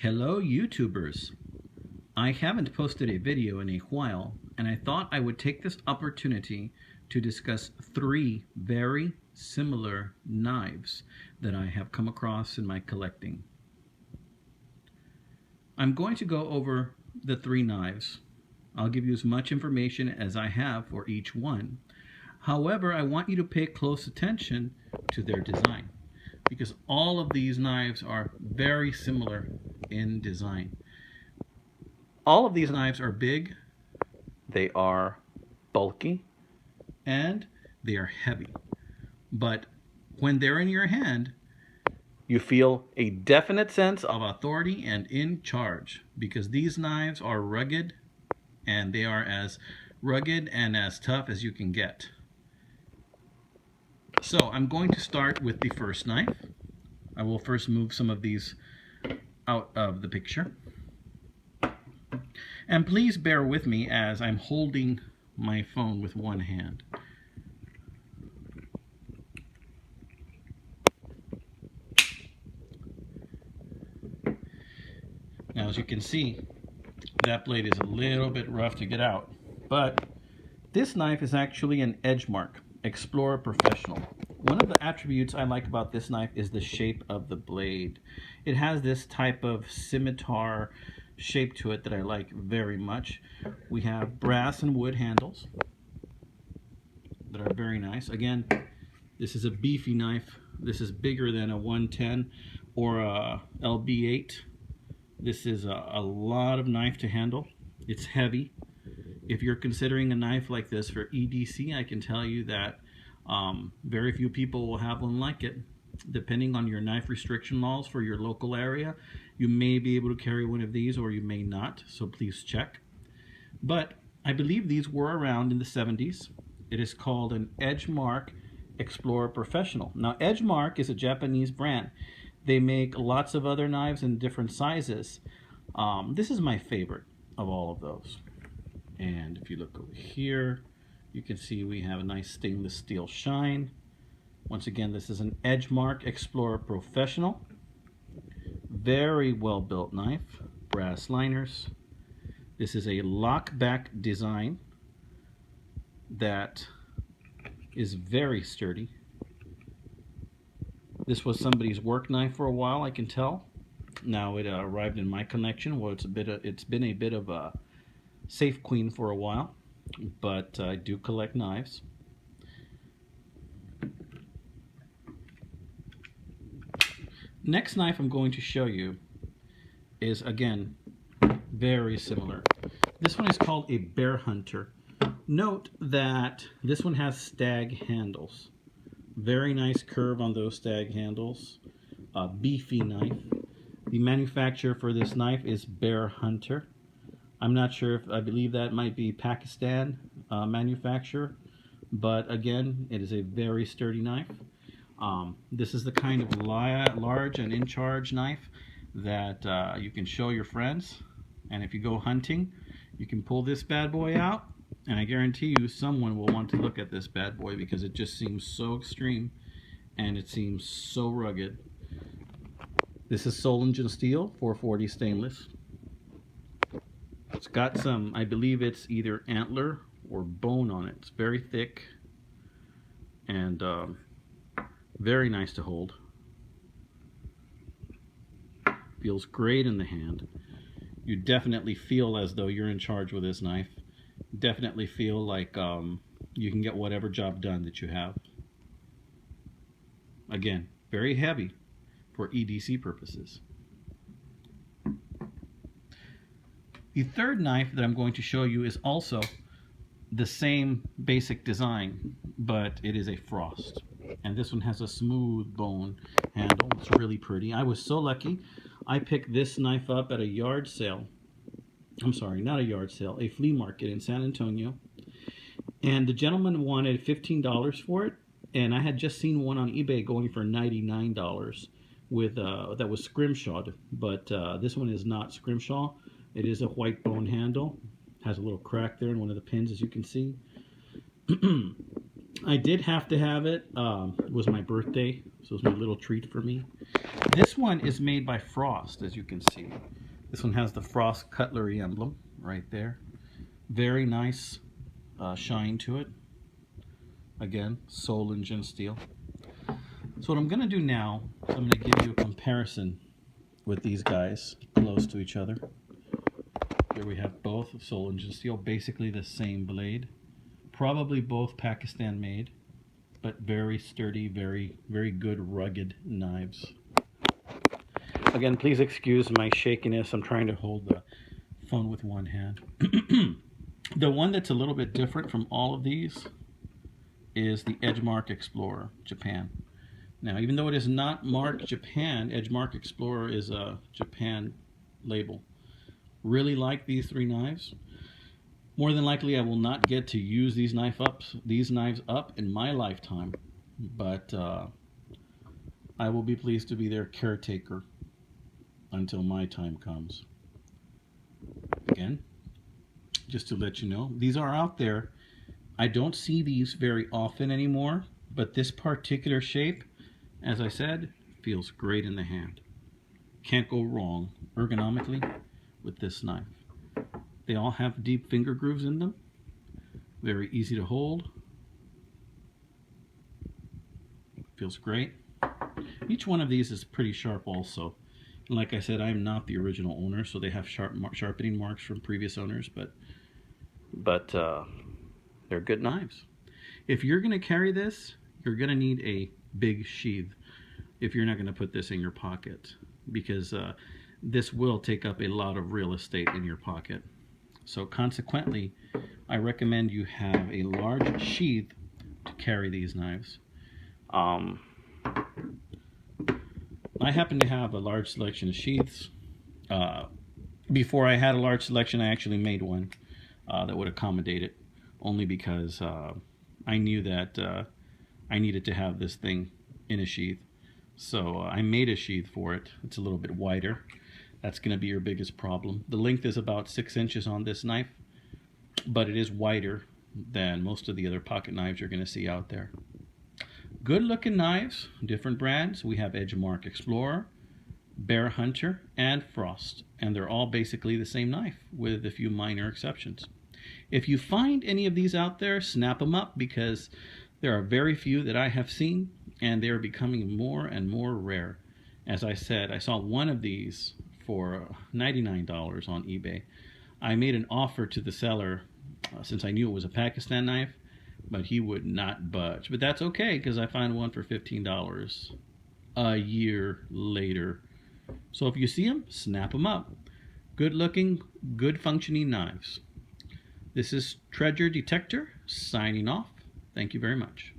Hello YouTubers! I haven't posted a video in a while, and I thought I would take this opportunity to discuss three very similar knives that I have come across in my collecting. I'm going to go over the three knives. I'll give you as much information as I have for each one. However, I want you to pay close attention to their design, because all of these knives are very similar in design. All of these knives are big, they are bulky, and they are heavy. But when they're in your hand, you feel a definite sense of authority and in charge, because these knives are rugged, and they are as rugged and as tough as you can get. So I'm going to start with the first knife. I will first move some of these out of the picture. And please bear with me as I'm holding my phone with one hand. Now, as you can see, that blade is a little bit rough to get out, but this knife is actually an Edgemark Explorer Professional. One of the attributes I like about this knife is the shape of the blade. It has this type of scimitar shape to it that I like very much. We have brass and wood handles that are very nice. Again, this is a beefy knife. This is bigger than a 110 or a LB8. This is a lot of knife to handle. It's heavy. If you're considering a knife like this for EDC, I can tell you that very few people will have one like it. Depending on your knife restriction laws for your local area, you may be able to carry one of these or you may not, so please check. But I believe these were around in the 70s. It is called an Edgemark Explorer Professional. Now, Edgemark is a Japanese brand. They make lots of other knives in different sizes. This is my favorite of all of those. And if you look over here, you can see we have a nice stainless steel shine. Once again, this is an Edgemark Explorer Professional. Very well built knife, brass liners. This is a lockback design that is very sturdy. This was somebody's work knife for a while, I can tell. Now it arrived in my collection. Well, it's been a bit of a safe queen for a while, but I do collect knives. Next knife I'm going to show you is, again, very similar. This one is called a Bear Hunter. Note that this one has stag handles. Very nice curve on those stag handles. A beefy knife. The manufacturer for this knife is Bear Hunter. I'm not sure if, I believe that might be Pakistan manufacturer, but again, it is a very sturdy knife. This is the kind of large and in-charge knife that you can show your friends, and if you go hunting, you can pull this bad boy out, and I guarantee you someone will want to look at this bad boy because it just seems so extreme and it seems so rugged. This is Solingen steel, 440 stainless. It's got some, I believe it's either antler or bone on it. It's very thick and very nice to hold. Feels great in the hand. You definitely feel as though you're in charge with this knife. Definitely feel like you can get whatever job done that you have. Again, very heavy for EDC purposes. The third knife that I'm going to show you is also the same basic design, but it is a Frost. And this one has a smooth bone handle. It's really pretty. I was so lucky. I picked this knife up at a yard sale. I'm sorry, not a yard sale, a flea market in San Antonio. And the gentleman wanted $15 for it, and I had just seen one on eBay going for $99 with that was scrimshawed, but this one is not scrimshaw. It is a white bone handle. Has a little crack there in one of the pins, as you can see. I did have to have it. It was my birthday, so it was my little treat for me. This one is made by Frost, as you can see. This one has the Frost cutlery emblem right there. Very nice shine to it. Again, Solingen steel. So what I'm going to do now is I'm going to give you a comparison with these guys close to each other. Here we have both Solingen steel, basically the same blade. Probably both Pakistan made, but very sturdy, very, very good rugged knives. Again, please excuse my shakiness. I'm trying to hold the phone with one hand. The one that's a little bit different from all of these is the Edgemark Explorer, Japan. Now, even though it is not marked Japan, Edgemark Explorer is a Japan label. Really like these three knives. More than likely, I will not get to use these knives up in my lifetime, but I will be pleased to be their caretaker until my time comes. Again, just to let you know, these are out there. I don't see these very often anymore, but this particular shape, as I said, feels great in the hand. Can't go wrong ergonomically with this knife. They all have deep finger grooves in them. Very easy to hold. Feels great. Each one of these is pretty sharp also. And like I said, I am not the original owner, so they have sharpening marks from previous owners, but they're good knives. If you're going to carry this, you're going to need a big sheath if you're not going to put this in your pocket, because this will take up a lot of real estate in your pocket. So consequently, I recommend you have a large sheath to carry these knives. I happen to have a large selection of sheaths. Before I had a large selection, I actually made one that would accommodate it, only because I knew that I needed to have this thing in a sheath. So I made a sheath for it. It's a little bit wider. That's going to be your biggest problem. The length is about 6 inches on this knife, but it is wider than most of the other pocket knives you're going to see out there. Good looking knives, different brands. We have Edgemark Explorer, Bear Hunter, and Frost. And they're all basically the same knife with a few minor exceptions. If you find any of these out there, snap them up, because there are very few that I have seen, and they are becoming more and more rare. As I said, I saw one of these for $99 on eBay. I made an offer to the seller since I knew it was a Pakistan knife, but he would not budge. But that's okay, because I found one for $15 a year later. So if you see them, snap them up. Good looking, good functioning knives. This is Treasure Detector signing off. Thank you very much.